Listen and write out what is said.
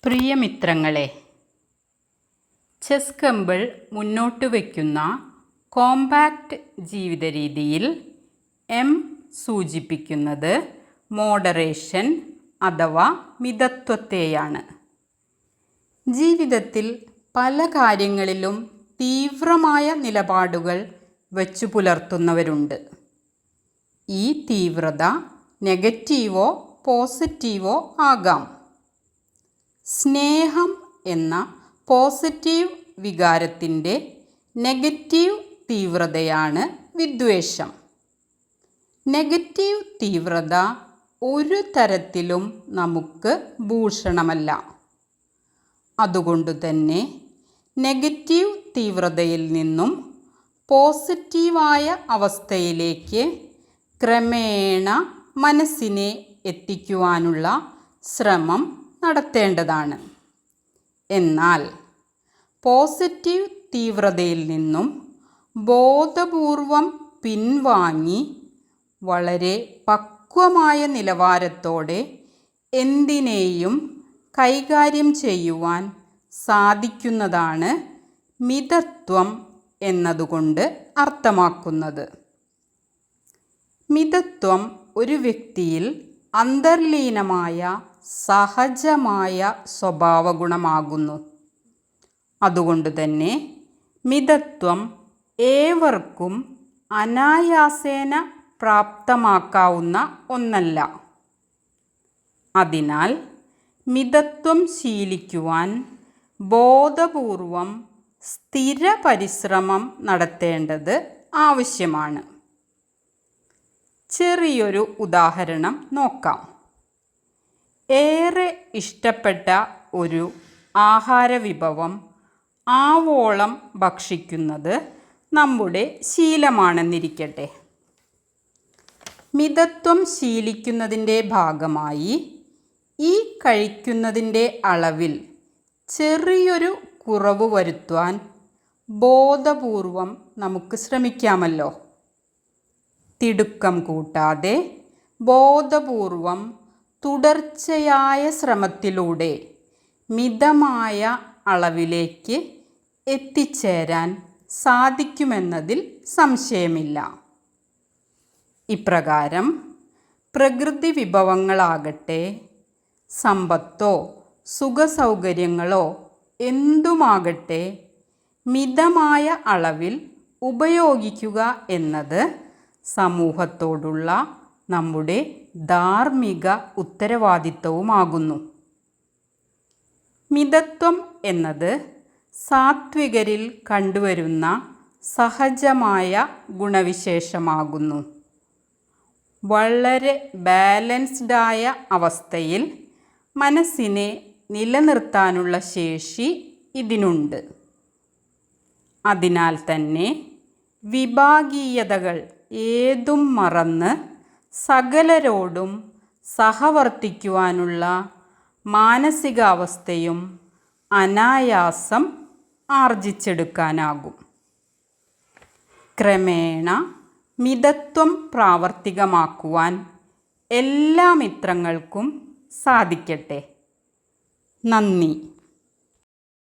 പ്രിയ മിത്രങ്ങളെ, chess കമ്പിൾ മുന്നോട്ട് വയ്ക്കുന്ന compact ജീവിത രീതിയിൽ എം സൂചിപ്പിക്കുന്നത് മോഡറേഷൻ അഥവാ മിതത്വത്തെയാണ്. ജീവിതത്തിൽ പല കാര്യങ്ങളിലും തീവ്രമായ നിലപാടുകൾ വച്ചു പുലർത്തുന്നവരുണ്ട്. ഈ തീവ്രത നെഗറ്റീവോ പോസിറ്റീവോ ആകാം. സ്നേഹം എന്ന പോസിറ്റീവ് വികാരത്തിൻ്റെ നെഗറ്റീവ് തീവ്രതയാണ് വിദ്വേഷം. നെഗറ്റീവ് തീവ്രത ഒരു തരത്തിലും നമുക്ക് ഭൂഷണമല്ല. അതുകൊണ്ടുതന്നെ നെഗറ്റീവ് തീവ്രതയിൽ നിന്നും പോസിറ്റീവായ അവസ്ഥയിലേക്ക് ക്രമേണ മനസ്സിനെ എത്തിക്കുവാനുള്ള ശ്രമം നടത്തേണ്ടതാണ്. എന്നാൽ പോസിറ്റീവ് തീവ്രതയിൽ നിന്നും ബോധപൂർവം പിൻവാങ്ങി വളരെ പക്വമായ നിലവാരത്തോടെ എന്തിനേയും കൈകാര്യം ചെയ്യുവാൻ സാധിക്കുന്നതാണ് മിതത്വം എന്നതുകൊണ്ട് അർത്ഥമാക്കുന്നത്. മിതത്വം ഒരു വ്യക്തിയിൽ അന്തർലീനമായ സഹജമായ സ്വഭാവഗുണമാകുന്നു. അതുകൊണ്ടുതന്നെ മിതത്വം ഏവർക്കും അനായാസേന പ്രാപ്തമാക്കാവുന്ന ഒന്നല്ല. അതിനാൽ മിതത്വം ശീലിക്കുവാൻ ബോധപൂർവം സ്ഥിര പരിശ്രമം നടത്തേണ്ടത് ആവശ്യമാണ്. ചെറിയൊരു ഉദാഹരണം നോക്കാം. ഏറെ ഇഷ്ടപ്പെട്ട ഒരു ആഹാരവിഭവം ആവോളം ഭക്ഷിക്കുന്നത് നമ്മുടെ ശീലമാണെന്നിരിക്കട്ടെ. മിതത്വം ശീലിക്കുന്നതിൻ്റെ ഭാഗമായി ഈ കഴിക്കുന്നതിൻ്റെ അളവിൽ ചെറിയൊരു കുറവ് വരുത്തുവാൻ ബോധപൂർവം നമുക്ക് ശ്രമിക്കാമല്ലോ. തിടുക്കം കൂട്ടാതെ ബോധപൂർവം തുടർച്ചയായ ശ്രമത്തിലൂടെ മിതമായ അളവിലേക്ക് എത്തിച്ചേരാൻ സാധിക്കുമെന്നതിൽ സംശയമില്ല. ഇപ്രകാരം പ്രകൃതി വിഭവങ്ങളാകട്ടെ, സമ്പത്തോ സുഖസൗകര്യങ്ങളോ എന്തുമാകട്ടെ, മിതമായ അളവിൽ ഉപയോഗിക്കുക എന്നത് സമൂഹത്തോടുള്ള നമ്മുടെ ധാർമ്മിക ഉത്തരവാദിത്തവുമാകുന്നു. മിതത്വം എന്നത് സാത്വികരിൽ കണ്ടുവരുന്ന സഹജമായ ഗുണവിശേഷമാകുന്നു. വളരെ ബാലൻസ്ഡായ അവസ്ഥയിൽ മനസ്സിനെ നിലനിർത്താനുള്ള ശേഷി ഇതിനുണ്ട്. അതിനാൽ തന്നെ വിഭാഗീയതകൾ ഏതും മറന്ന് സകലരോടും സഹവർത്തിക്കുവാനുള്ള മാനസികാവസ്ഥയും അനായാസം ആർജിച്ചെടുക്കാനാകും. ക്രമേണ മിതത്വം പ്രാവർത്തികമാക്കുവാൻ എല്ലാ മിത്രങ്ങൾക്കും സാധിക്കട്ടെ. നന്ദി.